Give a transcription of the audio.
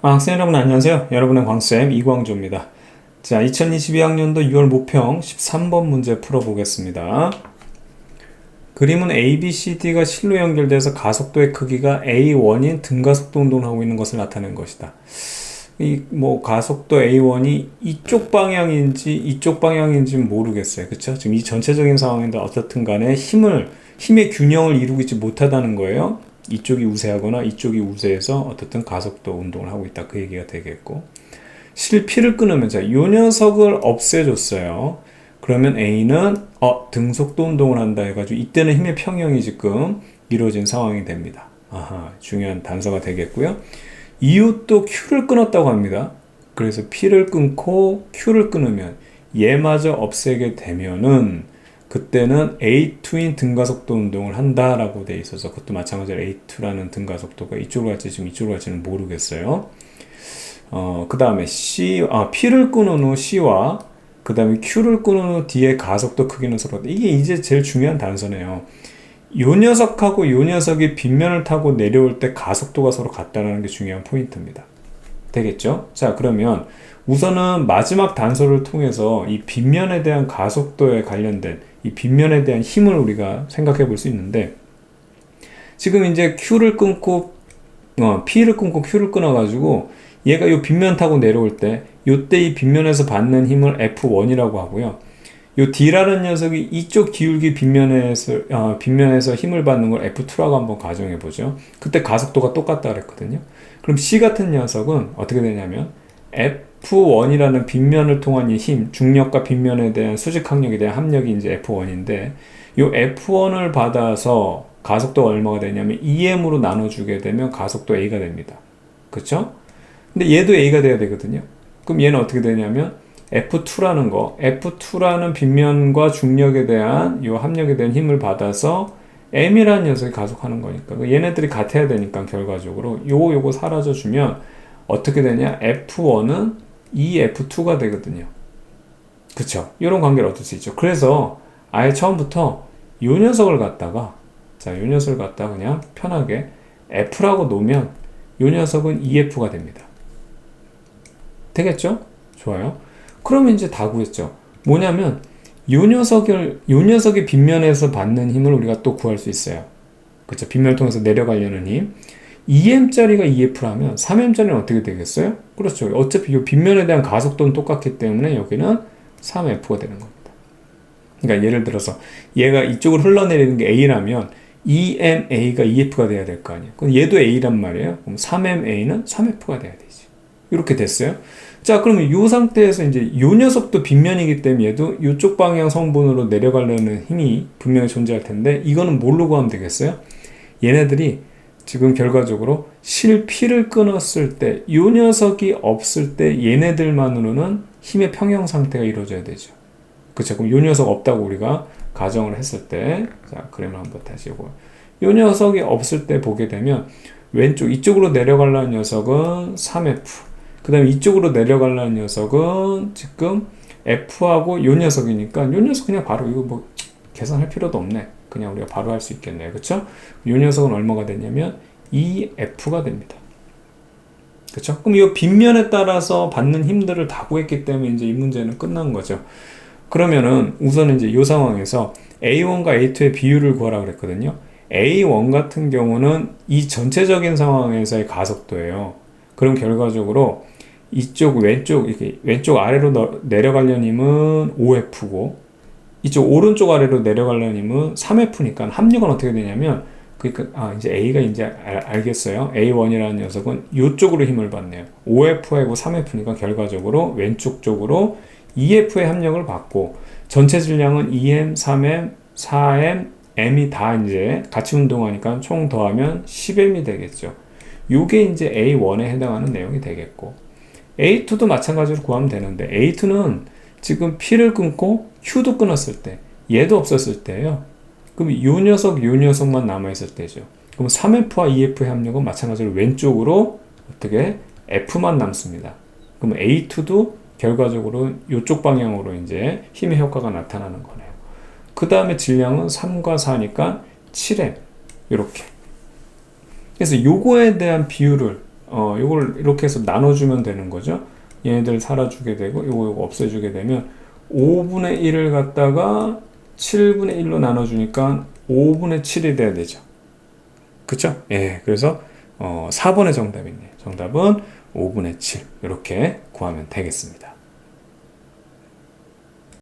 학생 여러분 안녕하세요. 여러분의 광쌤 이광조입니다. 자, 2022학년도 6월 모평 13번 문제 풀어보겠습니다. 그림은 A, B, C, D가 실로 연결돼서 가속도의 크기가 A1인 등가속도 운동을 하고 있는 것을 나타낸 것이다. 가속도 A1이 이쪽 방향인지 이쪽 방향인지는 모르겠어요. 그쵸? 지금 이 전체적인 상황인데 어떻든 간에 힘의 균형을 이루고 있지 못하다는 거예요. 이쪽이 우세하거나 이쪽이 우세해서 어떻든 가속도 운동을 하고 있다. 그 얘기가 되겠고. 실피를 끊으면 요 녀석을 없애줬어요. 그러면 A는 등속도 운동을 한다 해가지고 이때는 힘의 평형이 지금 이루어진 상황이 됩니다. 아하, 중요한 단서가 되겠고요. 이웃도 Q를 끊었다고 합니다. 그래서 P를 끊고 Q를 끊으면 얘마저 없애게 되면은 그때는 A2인 등가속도 운동을 한다라고 돼 있어서 그것도 마찬가지로 A2라는 등가속도가 이쪽으로 갈지 지금 이쪽으로 갈지는 모르겠어요. 그 다음에 P를 끊은 후 C와 그 다음에 Q를 끊은 후 D의 가속도 크기는 서로 이게 이제 제일 중요한 단서네요. 요 녀석하고 요 녀석이 빗면을 타고 내려올 때 가속도가 서로 같다는 게 중요한 포인트입니다. 되겠죠? 자, 그러면 우선은 마지막 단서를 통해서 이 빗면에 대한 가속도에 관련된 이 빗면에 대한 힘을 우리가 생각해 볼 수 있는데, 지금 이제 Q를 끊고 P를 끊고 Q를 끊어가지고 얘가 요 빗면 타고 내려올 때 요때 이 빗면에서 받는 힘을 F1이라고 하고요. 요 D라는 녀석이 이쪽 기울기 빗면에서 힘을 받는 걸 F2라고 한번 가정해 보죠. 그때 가속도가 똑같다 그랬거든요. 그럼 C 같은 녀석은 어떻게 되냐면 F1이라는 빗면을 통한 이 힘, 중력과 빗면에 대한 수직 항력에 대한 합력이 이제 F1인데, 요 F1을 받아서 가속도가 얼마가 되냐면 EM으로 나눠주게 되면 가속도 A가 됩니다. 그쵸? 근데 얘도 A가 돼야 되거든요. 그럼 얘는 어떻게 되냐면 F2라는 빗면과 중력에 대한 요 합력에 대한 힘을 받아서 M이라는 녀석이 가속하는 거니까 얘네들이 같아야 되니까 결과적으로 요거 사라져주면 어떻게 되냐? F1은 EF2가 되거든요. 그쵸? 이런 관계를 얻을 수 있죠. 그래서 아예 처음부터 요 녀석을 갖다가 그냥 편하게 F라고 놓으면 요 녀석은 EF가 됩니다. 되겠죠? 좋아요. 그러면 이제 다 구했죠. 뭐냐면 요 녀석이 빗면에서 받는 힘을 우리가 또 구할 수 있어요. 그쵸? 빗면을 통해서 내려가려는 힘. 2m짜리가 EF라면 3m짜리는 어떻게 되겠어요? 그렇죠. 어차피 이 빗면에 대한 가속도는 똑같기 때문에 여기는 3F가 되는 겁니다. 그러니까 예를 들어서 얘가 이쪽으로 흘러내리는 게 A라면 2MA가 EF가 돼야 될 거 아니에요. 그럼 얘도 A란 말이에요. 그럼 3MA는 3F가 돼야 되지. 이렇게 됐어요. 자, 그러면 이 상태에서 이제 요 녀석도 빗면이기 때문에 얘도 이쪽 방향 성분으로 내려가려는 힘이 분명히 존재할 텐데, 이거는 뭘로 구하면 되겠어요? 얘네들이 지금 결과적으로 실피를 끊었을 때, 요 녀석이 없을 때 얘네들만으로는 힘의 평형 상태가 이루어져야 되죠. 그쵸? 그럼 요 녀석 없다고 우리가 가정을 했을 때, 자, 그림을 한번 다시 요 녀석이 없을 때 보게 되면 이쪽으로 내려가려는 녀석은 3F, 그 다음에 이쪽으로 내려가려는 녀석은 지금 F하고 요 녀석이니까 요 녀석 그냥 바로 이거 뭐 계산할 필요도 없네. 그냥 우리가 바로 할 수 있겠네요. 그쵸? 요 녀석은 얼마가 되냐면 EF가 됩니다. 그쵸? 그럼 이 빗면에 따라서 받는 힘들을 다 구했기 때문에 이제 이 문제는 끝난 거죠. 그러면은 우선 이제 이 상황에서 A1과 A2의 비율을 구하라 그랬거든요. A1 같은 경우는 이 전체적인 상황에서의 가속도예요. 그럼 결과적으로 이렇게 왼쪽 아래로 내려가려는 힘은 5F고 이쪽 오른쪽 아래로 내려가려는 힘은 3F니까 합력은 어떻게 되냐면 이제 A가 이제 알겠어요. A1이라는 녀석은 이쪽으로 힘을 받네요. 5F하고 3F니까 결과적으로 왼쪽 쪽으로 2F의 합력을 받고 전체 질량은 2M, 3M, 4M, M이 다 이제 같이 운동하니까 총 더하면 10M이 되겠죠. 요게 이제 A1에 해당하는 내용이 되겠고, A2도 마찬가지로 구하면 되는데 A2는 지금 P를 끊고 Q도 끊었을 때, 얘도 없었을 때예요. 그럼 요 녀석만 남아있을 때죠. 그럼 3F와 2F의 합력은 마찬가지로 왼쪽으로 어떻게 F만 남습니다. 그럼 A2도 결과적으로 이쪽 방향으로 이제 힘의 효과가 나타나는 거네요. 그 다음에 질량은 3과 4니까 7M. 이렇게. 그래서 요거에 대한 비율을 요걸 이렇게 해서 나눠주면 되는 거죠. 얘네들 살아주게 되고 요거 없애주게 되면 5분의 1을 갖다가 7분의 1로 나눠주니까 5분의 7이 돼야 되죠. 그쵸? 예, 그래서 4번의 정답이네요. 정답은 5분의 7 이렇게 구하면 되겠습니다.